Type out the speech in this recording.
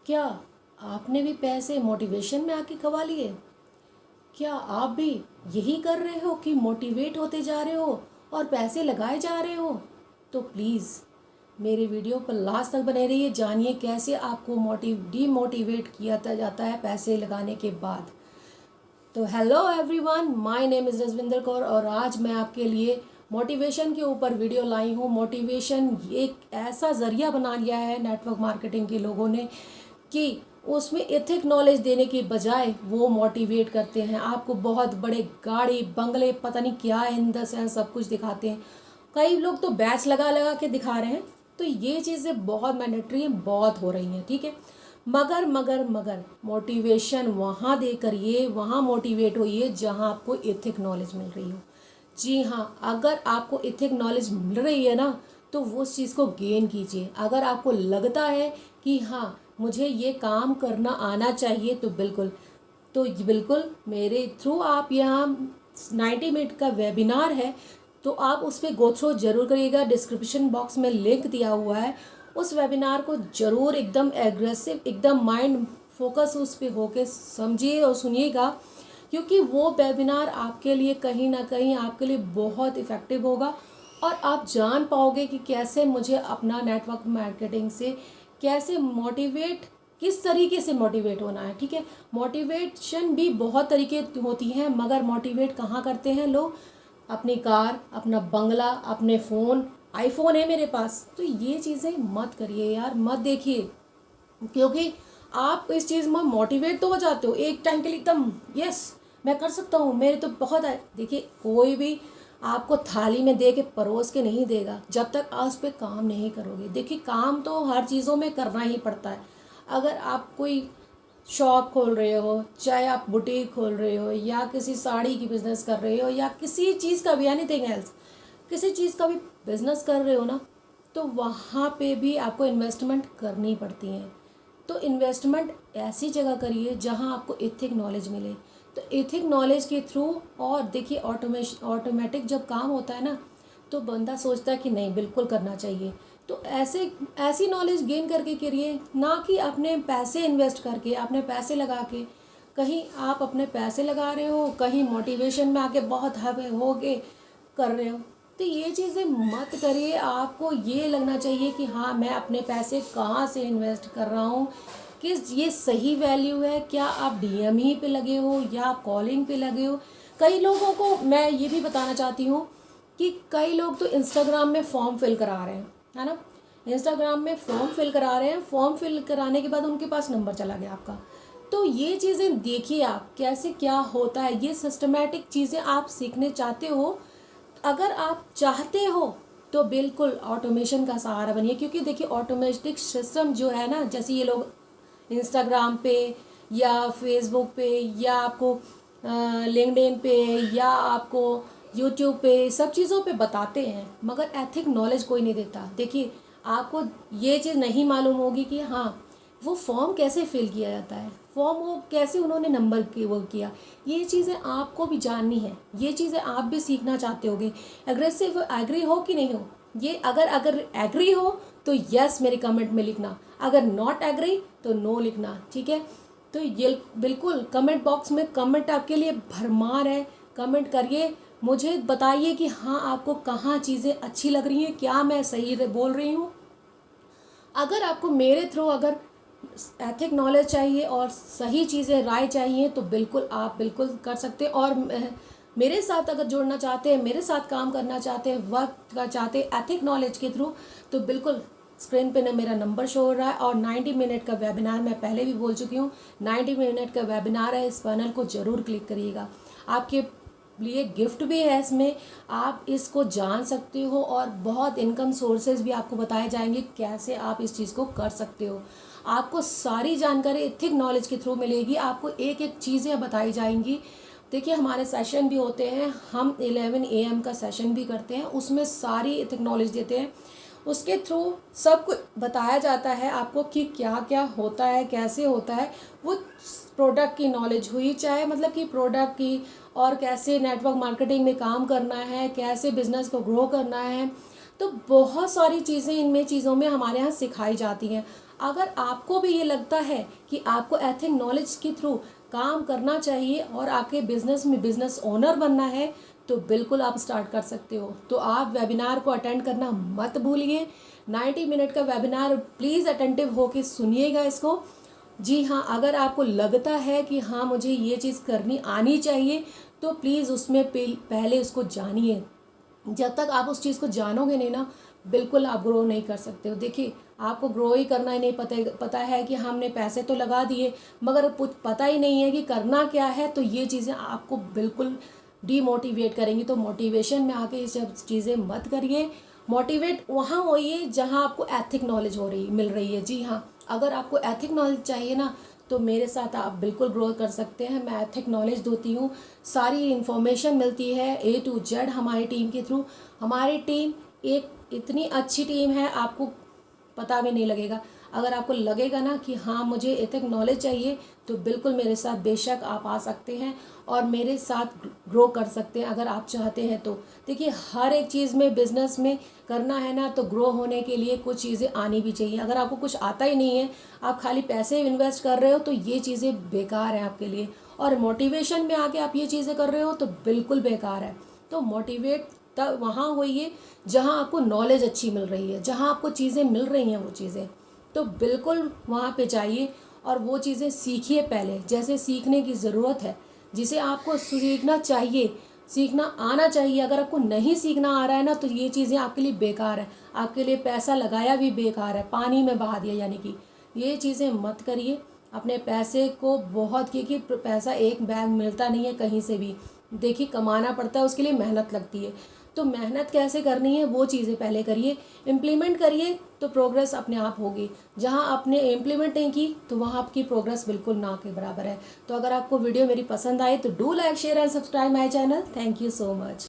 क्या आपने भी पैसे मोटिवेशन में आके खवा लिए? क्या आप भी यही कर रहे हो कि मोटिवेट होते जा रहे हो और पैसे लगाए जा रहे हो? तो प्लीज़ मेरे वीडियो पर लास्ट तक बने रहिए, जानिए कैसे आपको डीमोटिवेट किया जाता है पैसे लगाने के बाद। तो hello everyone, my name is Rajwinder Kaur और आज मैं आपके लिए मोटिवेशन के ऊपर वीडियो लाई हूँ। मोटिवेशन एक ऐसा ज़रिया बना लिया है नेटवर्क मार्केटिंग के लोगों ने कि उसमें एथिक नॉलेज देने के बजाय वो मोटिवेट करते हैं, आपको बहुत बड़े गाड़ी बंगले पता नहीं क्या इन द सेंस सब कुछ दिखाते हैं। कई लोग तो बैच लगा लगा के दिखा रहे हैं। तो ये चीज़ें बहुत मैंडेटरी हैं, बहुत हो रही हैं, ठीक है। मगर मगर मगर मोटिवेशन वहाँ दे करिए, वहाँ मोटिवेट होइए जहाँ आपको एथिक नॉलेज मिल रही हो। जी हाँ, अगर आपको एथिक नॉलेज मिल रही है ना तो वो उस चीज़ को गेन कीजिए। अगर आपको लगता है कि हाँ मुझे ये काम करना आना चाहिए तो बिल्कुल मेरे थ्रू आप यहाँ 90 मिनट का वेबिनार है तो आप उस पर गो थ्रू जरूर करिएगा। डिस्क्रिप्शन बॉक्स में लिंक दिया हुआ है, उस वेबिनार को ज़रूर एकदम एग्रेसिव, एकदम माइंड फोकस उस पर होके समझिए और सुनिएगा, क्योंकि वो वेबिनार आपके लिए कहीं ना कहीं आपके लिए बहुत इफ़ेक्टिव होगा और आप जान पाओगे कि कैसे मुझे अपना नेटवर्क मार्केटिंग से कैसे मोटिवेट, किस तरीके से मोटिवेट होना है, ठीक है। मोटिवेशन भी बहुत तरीके होती हैं, मगर मोटिवेट कहाँ करते हैं लोग? अपनी कार, अपना बंगला, अपने फ़ोन, आईफोन है मेरे पास, तो ये चीज़ें मत करिए यार, मत देखिए। क्योंकि आप इस चीज़ में मोटिवेट तो हो जाते हो एक टाइम के लिए, एकदम यस मैं कर सकता हूँ, मेरे तो बहुत है। देखिए कोई भी आपको थाली में दे के परोस के नहीं देगा जब तक आप उस पर काम नहीं करोगे। देखिए काम तो हर चीज़ों में करना ही पड़ता है। अगर आप कोई शॉप खोल रहे हो, चाहे आप बुटीक खोल रहे हो या किसी साड़ी की बिज़नेस कर रहे हो या किसी चीज़ का भी, एनीथिंग एल्स, किसी चीज़ का भी बिज़नेस कर रहे हो ना, तो वहाँ पे भी आपको इन्वेस्टमेंट करनी पड़ती है। तो इन्वेस्टमेंट ऐसी जगह करिए जहाँ आपको एथिक नॉलेज मिले। तो एथिक नॉलेज के थ्रू, और देखिए ऑटोमेटिक जब काम होता है ना तो बंदा सोचता है कि नहीं बिल्कुल करना चाहिए। तो ऐसी नॉलेज गेन करके करिए, ना कि अपने पैसे इन्वेस्ट करके, अपने पैसे लगा के। कहीं आप अपने पैसे लगा रहे हो, कहीं मोटिवेशन में आके बहुत हवे हो के कर रहे हो, तो ये चीज़ें मत करिए। आपको ये लगना चाहिए कि हाँ मैं अपने पैसे कहाँ से इन्वेस्ट कर रहा हूँ, किस ये सही वैल्यू है। क्या आप डीएम ही पे लगे हो या आप कॉलिंग पे लगे हो? कई लोगों को मैं ये भी बताना चाहती हूँ कि कई लोग तो इंस्टाग्राम में फॉर्म फिल करा रहे हैं, है ना। इंस्टाग्राम में फॉर्म फिल करा रहे हैं, फॉर्म फिल कराने के बाद उनके पास नंबर चला गया आपका। तो ये चीज़ें देखिए आप कैसे क्या होता है। ये सिस्टमेटिक चीज़ें आप सीखने चाहते हो, अगर आप चाहते हो तो बिल्कुल ऑटोमेशन का सहारा बनिए। क्योंकि देखिए ऑटोमेटिक सिस्टम जो है ना, जैसे ये लोग इंस्टाग्राम पे या फेसबुक पे या आपको लिंक्डइन पे या आपको यूट्यूब पे सब चीज़ों पे बताते हैं, मगर एथिक नॉलेज कोई नहीं देता। देखिए आपको ये चीज़ नहीं मालूम होगी कि हाँ वो फॉर्म कैसे फिल किया जाता है, फॉर्म वो कैसे उन्होंने नंबर की वो किया। ये चीज़ें आपको भी जाननी है, ये चीज़ें आप भी सीखना चाहते होगे। एग्रेसिव एग्री हो कि नहीं हो, ये अगर अगर एग्री हो तो यस मेरे कमेंट में लिखना, अगर नॉट एग्री तो नो लिखना, ठीक है। तो ये बिल्कुल कमेंट बॉक्स में कमेंट आपके लिए भरमार है, कमेंट करिए, मुझे बताइए कि हाँ आपको कहाँ चीज़ें अच्छी लग रही हैं, क्या मैं सही बोल रही हूँ। अगर आपको मेरे थ्रू अगर एथिक नॉलेज चाहिए और सही चीज़ें राय चाहिए तो बिल्कुल आप बिल्कुल कर सकते हैं। और मेरे साथ अगर जुड़ना चाहते हैं, मेरे साथ काम करना चाहते हैं, वर्क का चाहते हैं एथिक नॉलेज के थ्रू, तो बिल्कुल स्क्रीन पे ना मेरा नंबर शो हो रहा है। और 90 मिनट का वेबिनार मैं पहले भी बोल चुकी हूँ, 90 मिनट का वेबिनार है, इस पैनल को ज़रूर क्लिक करिएगा। आपके लिए गिफ्ट भी है इसमें, आप इसको जान सकते हो और बहुत इनकम सोर्सेज भी आपको बताए जाएंगे कैसे आप इस चीज़ को कर सकते हो। आपको सारी जानकारी एथिक नॉलेज के थ्रू मिलेगी, आपको एक एक चीज़ें बताई जाएंगी। देखिए हमारे सेशन भी होते हैं, हम 11 AM का सेशन भी करते हैं, उसमें सारी एथिक नॉलेज देते हैं। उसके थ्रू सब कुछ बताया जाता है आपको कि क्या क्या होता है, कैसे होता है। वो प्रोडक्ट की नॉलेज हुई, चाहे मतलब कि प्रोडक्ट की, और कैसे नेटवर्क मार्केटिंग में काम करना है, कैसे बिज़नेस को ग्रो करना है। तो बहुत सारी चीज़ें इनमें चीज़ों में हमारे यहाँ सिखाई जाती हैं। अगर आपको भी ये लगता है कि आपको एथिक नॉलेज के थ्रू काम करना चाहिए और आपके बिजनेस में बिजनेस ओनर बनना है, तो बिल्कुल आप स्टार्ट कर सकते हो। तो आप वेबिनार को अटेंड करना मत भूलिए। 90 मिनट का वेबिनार प्लीज़ अटेंटिव होके सुनिएगा इसको। जी हाँ, अगर आपको लगता है कि हाँ मुझे ये चीज़ करनी आनी चाहिए, तो प्लीज़ उसमें पहले उसको जानिए। जब तक आप उस चीज़ को जानोगे नहीं ना, बिल्कुल आप ग्रो नहीं कर सकते हो। देखिए, आपको ग्रो ही करना ही नहीं पता है कि हमने पैसे तो लगा दिए, मगर कुछ पता ही नहीं है कि करना क्या है, तो ये चीज़ें आपको बिल्कुल डीमोटिवेट करेंगी। तो मोटिवेशन में आके ये सब चीज़ें मत करिए। मोटिवेट वहाँ होइए जहाँ आपको एथिक नॉलेज मिल रही है। जी हाँ, अगर आपको एथिक नॉलेज चाहिए ना, तो मेरे साथ आप बिल्कुल ग्रो कर सकते हैं। मैं एथिक नॉलेज देती हूँ, सारी इन्फॉर्मेशन मिलती है A to Z हमारी टीम के थ्रू। हमारी टीम एक इतनी अच्छी टीम है, आपको पता भी नहीं लगेगा। अगर आपको लगेगा ना कि हाँ मुझे एथिक नॉलेज चाहिए, तो बिल्कुल मेरे साथ बेशक आप आ सकते हैं और मेरे साथ ग्रो कर सकते हैं अगर आप चाहते हैं तो। देखिए, हर एक चीज़ में बिजनेस में करना है ना, तो ग्रो होने के लिए कुछ चीज़ें आनी भी चाहिए। अगर आपको कुछ आता ही नहीं है, आप खाली पैसे इन्वेस्ट कर रहे हो, तो ये चीज़ें बेकार हैं आपके लिए। और मोटिवेशन में आके आप ये चीज़ें कर रहे हो तो बिल्कुल बेकार है। तो मोटिवेट तब वहाँ होइए जहाँ आपको नॉलेज अच्छी मिल रही है, जहाँ आपको चीज़ें मिल रही हैं वो चीज़ें, तो बिल्कुल वहाँ पे जाइए और वो चीज़ें सीखिए पहले। जैसे सीखने की ज़रूरत है, जिसे आपको सीखना चाहिए, सीखना आना चाहिए। अगर आपको नहीं सीखना आ रहा है ना, तो ये चीज़ें आपके लिए बेकार है, आपके लिए पैसा लगाया भी बेकार है, पानी में बहा दिया। यानी कि ये चीज़ें मत करिए। अपने पैसे को बहुत, क्योंकि पैसा एक बैग मिलता नहीं है कहीं से भी। देखिए, कमाना पड़ता है, उसके लिए मेहनत लगती है। तो मेहनत कैसे करनी है वो चीज़ें पहले करिए, इम्प्लीमेंट करिए, तो प्रोग्रेस अपने आप होगी। जहाँ आपने इम्प्लीमेंट नहीं की, तो वहाँ आपकी प्रोग्रेस बिल्कुल ना के बराबर है। तो अगर आपको वीडियो मेरी पसंद आए तो do like share and subscribe my channel. Thank you so much.